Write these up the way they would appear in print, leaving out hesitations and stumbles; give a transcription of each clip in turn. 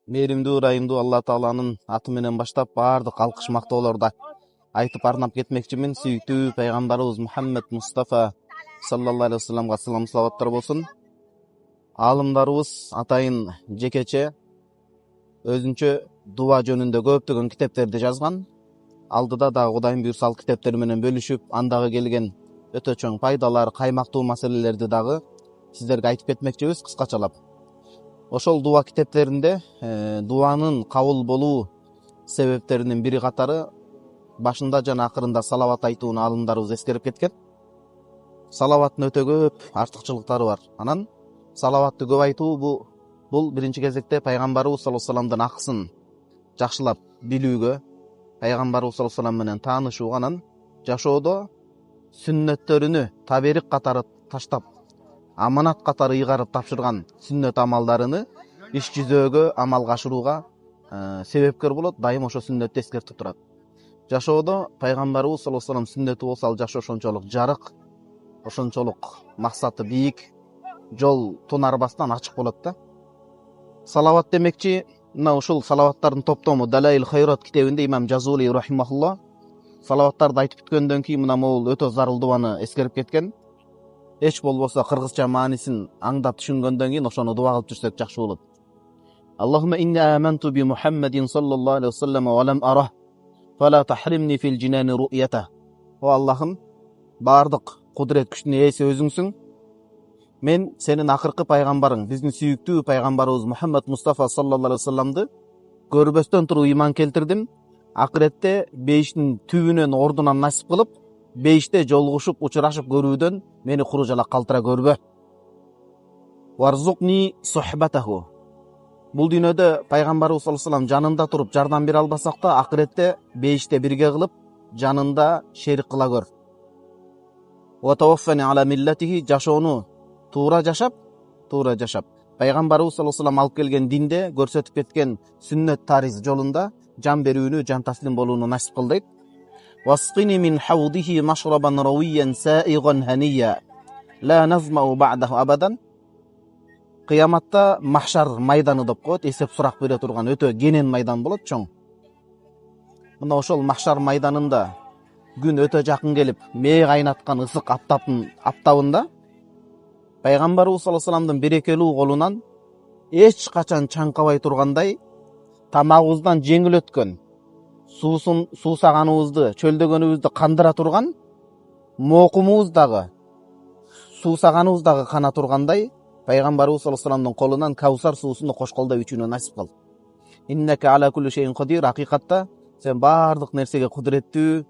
Мээримдүү ырайымдуу Алла Тааланын аты менен баштап баардык алкыш мактоолорду айтып арнап кетмекчимин. Сүйүктүү пайгамбарыбыз Мухаммед Мустафа саллаллаху алейхи вассаламга салам салаваттар болсун. Аалымдарыбыз атайын жекече өзүнчө дуа жөнүндө көптөгөн китептерди жазган. Алдыда дагы Кудайдын буйрса ал китептер менен бөлүшүп, андагы келген өтө чоң пайдалар, каймактуу маселелерди дагы сиздерге айтып кетмекчибиз кыскачалап. Ошол дуа китептеринде дуанын кабыл болуу себептеринин бири катары башында жана акырында салават айтууну аалымдарыбыз эскерип кеткен. Салаваттын өтө көп артыкчылыктары бар. Анан салаватты көп айтуу бул биринчи кезекте пайгамбарыбыз саллаллаху алейхи вассаламдын акысын жакшылап билүүгө, пайгамбарыбыз саллаллаху алейхи вассалам менен таанышууга, анан жашоодо сүннөттөрүнү таберик катары таштап, аманат катары ыйгарып тапшырган сүннөт амалдарыны иш жүзөөгө, амалга ашырууга себепкер болот. Дайым ошо сүннөттү эскертип турат. Жашоодо пайгамбарыбыз саллаллаху алейхи вассалам сүннөтү болсо, ал жашоо ошончолук жарык, ошончолук максаты бийик, жол тунарбастан ачык болот да. Салават демекчи, мына ушул салаваттардын топтому Далаил Хайрат китебинде имам Жазули рахимахулла салаваттарды айтып бүткөндөн кийин мына могул өтө зарыл дуаны эскерип кеткен. Эч болбосо кыргызча маанисин аңдап түшүнгөндөн кийин ошону дуа кылып жүрсөк жакшы болот. Аллахумма инни аманту би Мухаммадин саллаллаху алейхи вассалам ва лам арах фала тахримни фил джинани ру'ята. О Аллахым, бардык кудурет күчүнүн ээси өзүңсүң. Мен сенин акыркы пайгамбарың, биздин сүйүктүү пайгамбарыбыз Мухаммад Мустафа саллаллаху алейхи вассаламды көрбөстөн туруп ыйман келтирдим. Акыретте бейиштин түбүнөн ордунан насип кылып, бейиште жолугушуп, учурашып көрүүдөн мени куру жала калтыра көрбө. Варзукни сухбатаху. Бул дүйнөдө пайгамбарыбыз саллаллаху алейхи вассалам жанында туруп жардам бере албасак да, акыретте бейиште бирге кылып, жанында шерик кыла көр. Ва таваффани ала миллатихи, жашоону туура жашап, пайгамбарыбыз саллаллаху алейхи вассалам алып келген динде көрсөтүп кеткен сүннөт тариз жолунда жан берүүнү, жан таслим болууну насип кыл дейт. Васқини мин хаудихи машрабан равиян саиган хания ла назмау ба'даху абадан. Кыяматта махшар майданы деп коет, эсеп сурак бере турган өтө кенен майдан болот, чоң. Мына ошол махшар майданында күн өтө жакын келип, мээ кайнаткан ысык аптабында пайгамбарыбыз саллаллаху алейхи вассаламдын берекелүү колунан эч качан чаңкабай тургандай, тамагыбыздан жеңил өткөн, суусаганыбызды, чөлдөгөнүбүздү кандыра турган, моокумубуз дагы, суусаганыбыз дагы кана тургандай, пайгамбарыбыз саллаллаху алейхи вассаламдын колунан Каусар суусуну кошколдоп ичүүнү насип кыл. Иннака ала кулли шейин кадир. Акыйкатта сен бардык нерсеге кудуреттүү,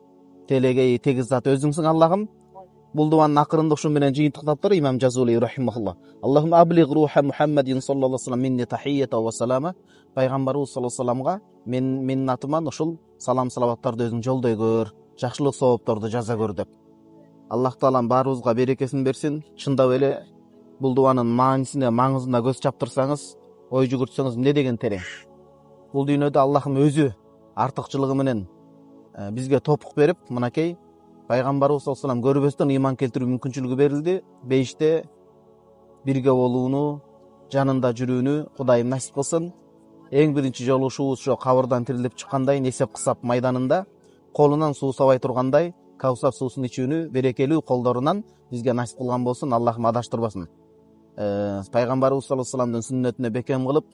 телегей тегиз зат өзүңсүң Аллахым. Бул дуанын акырында ушу менен жыйынтыктап имам Жазули рахимахулла. Аллахумма аблиг руха Мухаммадин саллаллаху алейхи вассалам минни тахиyyata ва салама. Пайгамбарыбыз саллаллаху алейхи вассаламга менин атыман ушул салам салаваттарды өзүң жолдой көр, жакшылык соопторду жаза көр деп. Аллах Таалам баарыбызга берекесин берсин. Чындап эле бул дуанын маанисине, маңызына көз чаптырсаңыз, ой жүгүртсөңүз эмне деген терең. Бул дүйнөдө Аллахым өзү артыкчылыгы менен бизге топук берип, мынакей пайгамбарыбыз саллаллаху алейхи вассалам көрбөстөн ыйман келтирүү мүмкүнчүлүгү берилди. Бейиште бирге болууну, жанында жүрүүнү Кудайым насип кылсын. Эң биринчи жолугушуубуз ошо кабырдан тирилип чыккандай, несеп кысап майданында колунан суусабай тургандай Каусар суусун ичүүнү берекелүү колдорунан бизге насип кылган болсун. Аллахым адаштырбасын. Пайгамбарыбыз саллаллаху алейхи вассаламдын сүннөтүнө бекем кылып,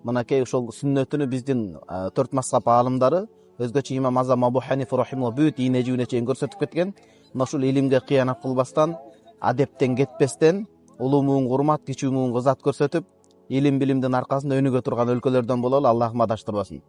мынакей ошол сүннөтүнү биздин төрт мазхаб аалымдары, өзгөчө имам Азам Абу Ханифа рахимахулла бүт ийне жибине чейин көрсөтүп кеткен. Мына ушул илимге кыянат кылбастан, адептен кетпестен, улуу муун курмат, кичүү муун кызат көрсөтүп, илим билимдин аркасында өнүгө турган өлкөлөрдөн бололу. Аллахым адаштырбасын.